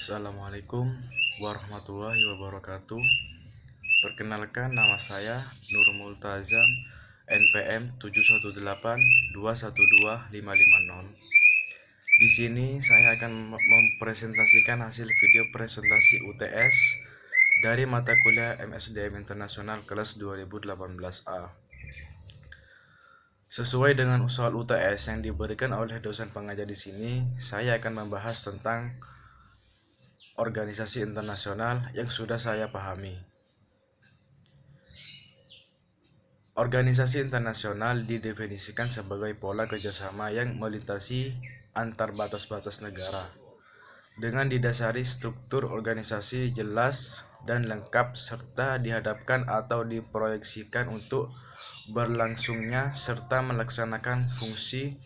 Assalamualaikum warahmatullahi wabarakatuh. Perkenalkan, nama saya Nur Multazam, NPM 718212550. Di sini saya akan mempresentasikan hasil video presentasi UTS dari mata kuliah MSDM Internasional kelas 2018A. Sesuai dengan usul UTS yang diberikan oleh dosen pengajar di sini, saya akan membahas tentang organisasi internasional yang sudah saya pahami. Organisasi internasional didefinisikan sebagai pola kerjasama yang melintasi antar batas-batas negara, dengan didasari struktur organisasi jelas dan lengkap serta dihadapkan atau diproyeksikan untuk berlangsungnya serta melaksanakan fungsi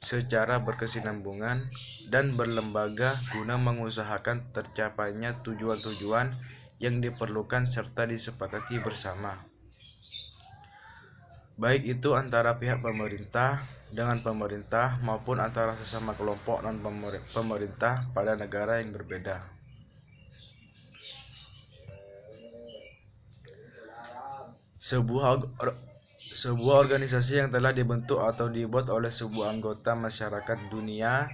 secara berkesinambungan dan berlembaga guna mengusahakan tercapainya tujuan-tujuan yang diperlukan serta disepakati bersama, baik itu antara pihak pemerintah dengan pemerintah maupun antara sesama kelompok non-pemerintah pada negara yang berbeda. Sebuah organisasi yang telah dibentuk atau dibuat oleh sebuah anggota masyarakat dunia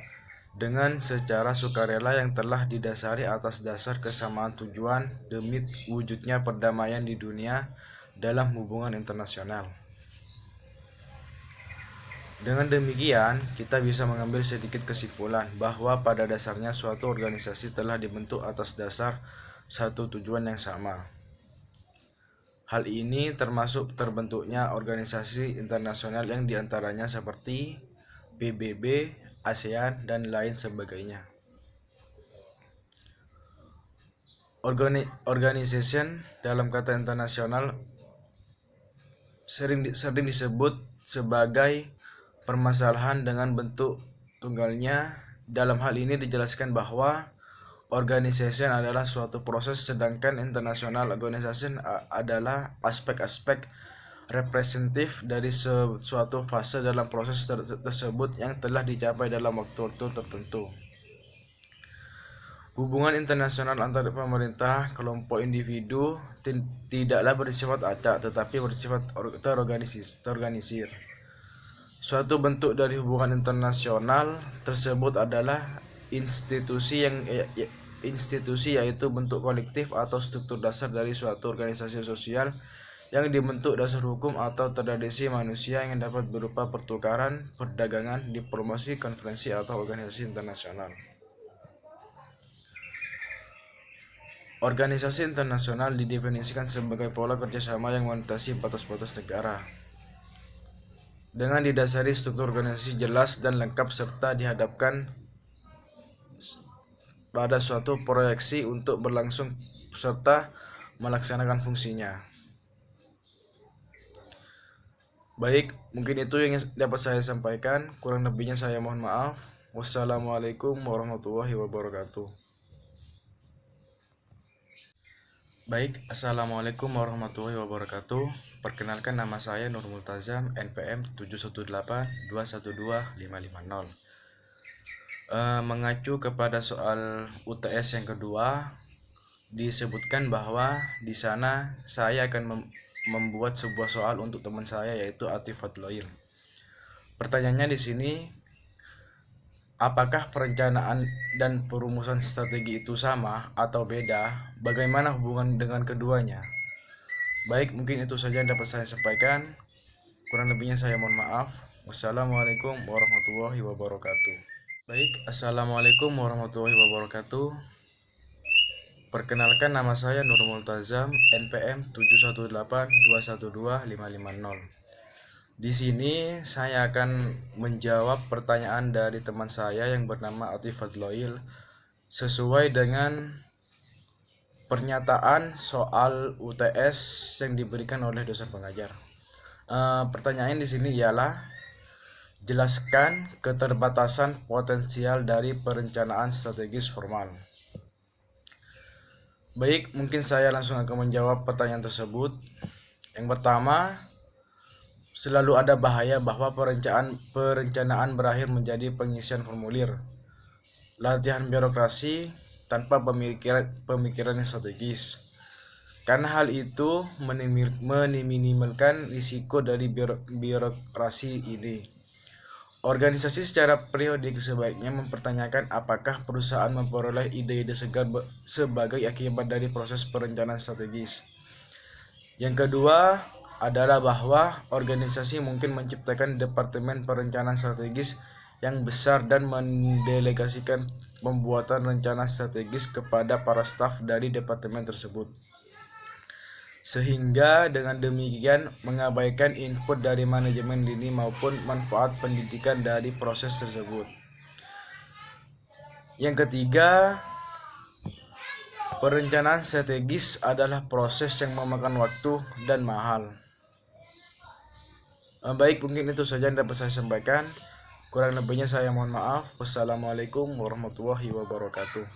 dengan secara sukarela yang telah didasari atas dasar kesamaan tujuan demi wujudnya perdamaian di dunia dalam hubungan internasional. Dengan demikian, kita bisa mengambil sedikit kesimpulan bahwa pada dasarnya suatu organisasi telah dibentuk atas dasar satu tujuan yang sama. Hal ini termasuk terbentuknya organisasi internasional yang diantaranya seperti PBB, ASEAN, dan lain sebagainya. Organization dalam kata internasional sering disebut sebagai permasalahan dengan bentuk tunggalnya. Dalam hal ini dijelaskan bahwa organization adalah suatu proses, sedangkan international organization adalah aspek-aspek representatif dari suatu fase dalam proses tersebut yang telah dicapai dalam waktu-waktu tertentu. Hubungan internasional antara pemerintah, kelompok individu tidaklah bersifat acak, tetapi bersifat terorganisir. Suatu bentuk dari hubungan internasional tersebut adalah institusi yaitu bentuk kolektif atau struktur dasar dari suatu organisasi sosial yang dibentuk dasar hukum atau tradisi manusia yang dapat berupa pertukaran, perdagangan, diplomasi, konferensi, atau organisasi internasional. Organisasi internasional didefinisikan sebagai pola kerjasama yang melintasi batas-batas negara, dengan didasari struktur organisasi jelas dan lengkap serta dihadapkan pada suatu proyeksi untuk berlangsung serta melaksanakan fungsinya. Baik, mungkin itu yang dapat saya sampaikan. Kurang lebihnya saya mohon maaf. Wassalamualaikum warahmatullahi wabarakatuh. Baik, assalamualaikum warahmatullahi wabarakatuh. Perkenalkan, nama saya Nur Multazam, NPM 718212550. Mengacu kepada soal UTS yang kedua, disebutkan bahwa di sana saya akan membuat sebuah soal untuk teman saya, yaitu Atif Fadloil. Pertanyaannya di sini, apakah perencanaan dan perumusan strategi itu sama atau beda? Bagaimana hubungan dengan keduanya? Baik, mungkin itu saja yang dapat saya sampaikan. Kurang lebihnya saya mohon maaf. Wassalamualaikum warahmatullahi wabarakatuh. Baik, assalamualaikum warahmatullahi wabarakatuh. Perkenalkan, nama saya Nur Multazam, NPM 718212550. Di sini saya akan menjawab pertanyaan dari teman saya yang bernama Atif Fadloil sesuai dengan pernyataan soal UTS yang diberikan oleh dosen pengajar. Pertanyaan di sini ialah, jelaskan keterbatasan potensial dari perencanaan strategis formal. Baik, mungkin saya langsung akan menjawab pertanyaan tersebut. Yang pertama, selalu ada bahaya bahwa perencanaan berakhir menjadi pengisian formulir, latihan birokrasi, tanpa pemikiran yang strategis. Karena hal itu meminimalkan risiko dari birokrasi ini. Organisasi secara periodik sebaiknya mempertanyakan apakah perusahaan memperoleh ide-ide segar sebagai akibat dari proses perencanaan strategis. Yang kedua adalah bahwa organisasi mungkin menciptakan departemen perencanaan strategis yang besar dan mendelegasikan pembuatan rencana strategis kepada para staf dari departemen tersebut. Sehingga dengan demikian mengabaikan input dari manajemen dini maupun manfaat pendidikan dari proses tersebut. Yang ketiga, perencanaan strategis adalah proses yang memakan waktu dan mahal. Baik, mungkin itu saja yang dapat saya sampaikan. Kurang lebihnya saya mohon maaf. Wassalamualaikum warahmatullahi wabarakatuh.